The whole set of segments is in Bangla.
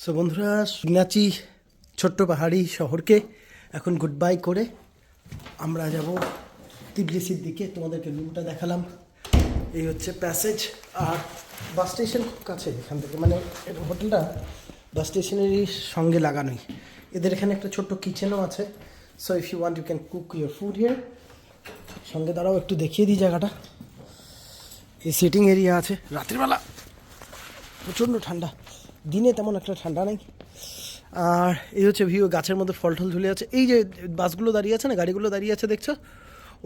সো বন্ধুরা, সুনাচি ছোট্ট পাহাড়ি শহরকে এখন গুড বাই করে আমরা যাব তিবলিসির দিকে। তোমাদেরকে রুমটা দেখালাম। এই হচ্ছে প্যাসেজ, আর বাস স্টেশন খুব কাছে এখান থেকে, মানে হোটেলটা বাস স্টেশনেরই সঙ্গে লাগানোই। এদের এখানে একটা ছোট্ট কিচেনও আছে। So if you want you can cook your food here. সঙ্গে দাঁড়াও একটু দেখিয়ে দিই জায়গাটা। এই সিটিং এরিয়া আছে। রাতের বেলা প্রচণ্ড ঠান্ডা, দিনে তেমন একটা ঠান্ডা নেই। আর এই হচ্ছে ভিউ, গাছের মধ্যে ফল টল ঝুলে আছে। এই যে বাসগুলো দাঁড়িয়ে আছে না, গাড়িগুলো দাঁড়িয়ে আছে দেখছো,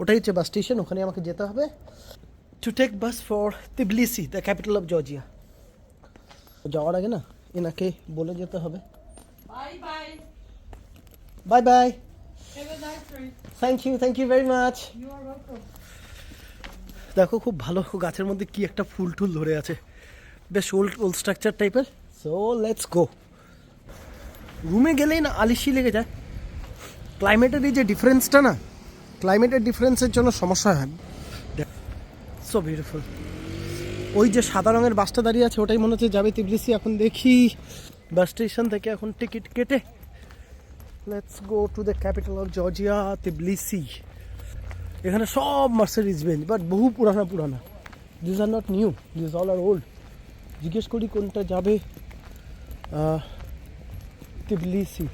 ওটাই হচ্ছে বাস স্টেশন। ওখানে আমাকে যেতে হবে to take bus for Tbilisi, the capital of Georgia. যাওয়ার আগে না এনাকে বলে যেতে হবে Bye bye. Bye bye, Have a nice day. Thank you very much. You are welcome. দেখো খুব ভালো, গাছের মধ্যে কি একটা ফুল টুল ধরে আছে, বেশ ওল্ড স্ট্রাকচার টাইপের। So let's go. রুমে গেলেই না আলিশি লেগে যায়। ক্লাইমেটের এই যে ডিফারেন্সটা না, ক্লাইমেটের ডিফারেন্সের জন্য সমস্যা হয়। So beautiful. ওই যে সাদা রঙের বাসটা দাঁড়িয়ে আছে ওটাই মনে হচ্ছে যাবে তিবলিসি। এখন দেখি বাস স্টেশন থেকে এখন টিকিট কেটে let's go to the capital of Georgia, Tbilisi. এখানে সব মার্সিডিজ বেঞ্জ, বাট বহু পুরানা। This are not new, this all are old. জিজ্ঞেস করি কোনটা যাবে তিবলিসি।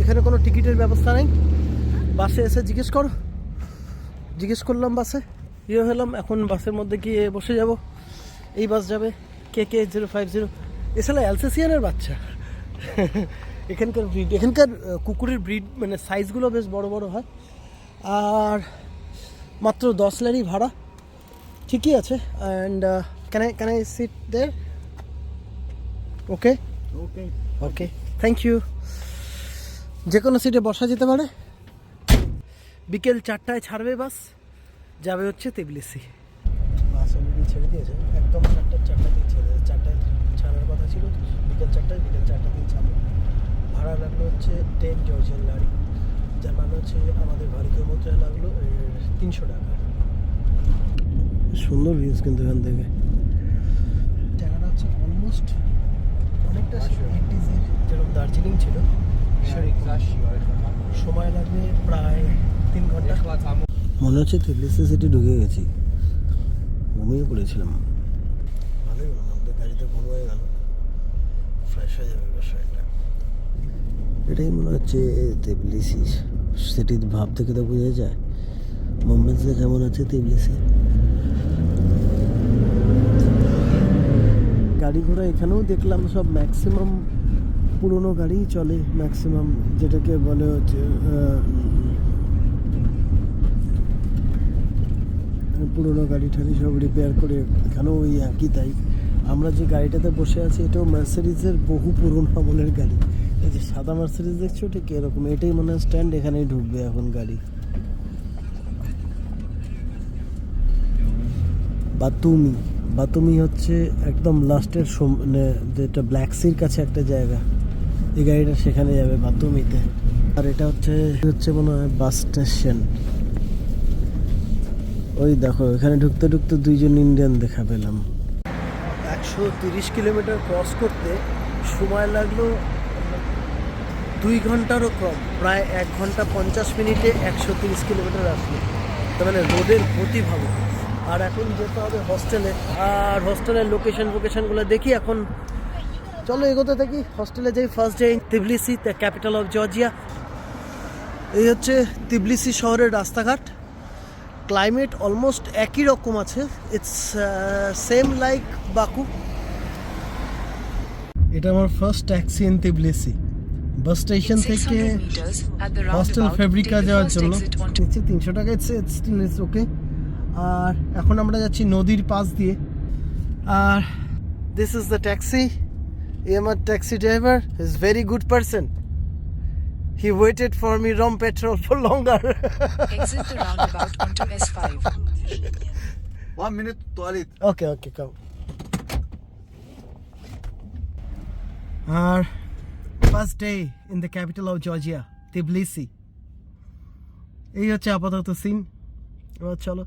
এখানে কোনো টিকিটের ব্যবস্থা নেই। বাসে এসে জিজ্ঞেস করলাম বাসে, হলাম। এখন বাসের মধ্যে গিয়ে বসে যাব। এই বাস যাবে KK 050। এছাড়া অ্যালসেসিয়ানের বাচ্চা। এখানকার কুকুরের ব্রিড, মানে সাইজগুলো বেশ বড় বড় হয়। আর মাত্র 10 লারি ভাড়া, ঠিকই আছে। And can I sit there? Okay okay, thank you. যে কোনো সিটে বসা যেতে পারে। বিকেল 4টায় ছাড়বে বাস, যাবে হচ্ছে তিবলিসি। বাস অলরেডি ছেড়ে দিয়েছে, একদম 4টায় ছেড়ে দিয়েছে। 4টায় ছাড়ার কথা ছিল, বিকেল 4টাতেই ছাড়বে। ভাড়া লাগলো হচ্ছে 10 জর্জিয়ান লারি, যার মানে হচ্ছে আমাদের ভারতীয় মুদ্রায় লাগলো 300 টাকা। সুন্দর ভিউজ কিন্তু এখান থেকে। জায়গাটা হচ্ছে অলমোস্ট অনেকটা 80s-এর যেরকম দার্জিলিং ছিল সেরকম। সময় লাগবে প্রায় 3 ঘন্টা। মনে হচ্ছে তিবলিসি সিটি ঢুকে গেছি, ঘুমিয়ে পড়েছিলাম। ভালোই হলো, আমাদের গাড়িতে ঘুম হয়ে গেল, ফ্রেশ হয়ে যাবে বিষয়টা। এটাই মনে হচ্ছে তিবলিসি সিটির ভাব থেকে তো বোঝা যায়। মুম্বাইতে কেমন আছে তিবলিসি। গাড়ি ঘোড়া এখানেও দেখলাম সব ম্যাক্সিমাম পুরোনো গাড়িই চলে, ম্যাক্সিমাম যেটাকে বলে হচ্ছে পুরোনো গাড়ি ঠাড়ি সব রিপেয়ার করে। এখানেও ওই একই তাই। আমরা যে গাড়িটাতে বসে আছি এটাও মার্সিডিজের বহু পুরোনো আমলের গাড়ি। এই যে সাদা মার্সিডিজ দেখছো ঠিক এরকম, এটাই মনে হয় স্ট্যান্ড, এখানেই ঢুকবে এখন গাড়ি। বাতুমি হচ্ছে একদম লাস্টের মানে যেটা ব্ল্যাক সির কাছে একটা জায়গা, এই গাড়িটা সেখানে যাবে বাতুমিতে। আর এটা হচ্ছে মনে হয় বাস স্টেশন। ওই দেখো এখানে ঢুকতে দুইজন ইন্ডিয়ান দেখা পেলাম। 130 কিলোমিটার ক্রস করতে সময় লাগলো 2 ঘন্টারও কম, প্রায় 1 ঘন্টা 50 মিনিটে 130 কিলোমিটার আসলো। তার মানে রোডের গতি ভালো। আর এখন যেতে হবে হোস্টেলে, আর হোস্টেলের লোকেশনগুলো দেখি এখন। চলো এগোতে থাকি, হোস্টেলে যাই। ফার্স্ট যাই Tbilisi, the capital of Georgia. এই হচ্ছে তিবলিসি শহরের রাস্তাঘাট। ক্লাইমেট অলমোস্ট একই রকম আছে, ইটস সেম লাইক বাকু। এটা আমার first taxi in Tbilisi. Bus station থেকে হোস্টেল ফেব্রিকা যাওয়ার জন্য নিচ্ছে 300 টাকা। It's okay. আর এখন আমরা যাচ্ছি নদীর পাশ দিয়ে। আর দিস ইজ দ্য ট্যাক্সি। আমার taxi driver is very good person. He waited for me rum petrol for longer. Exit the roundabout onto S5. 1 minute toilet. Okay, come. Our first day in the capital of Georgia, Tbilisi. এই হচ্ছে আপাতত সিন। এবার চলো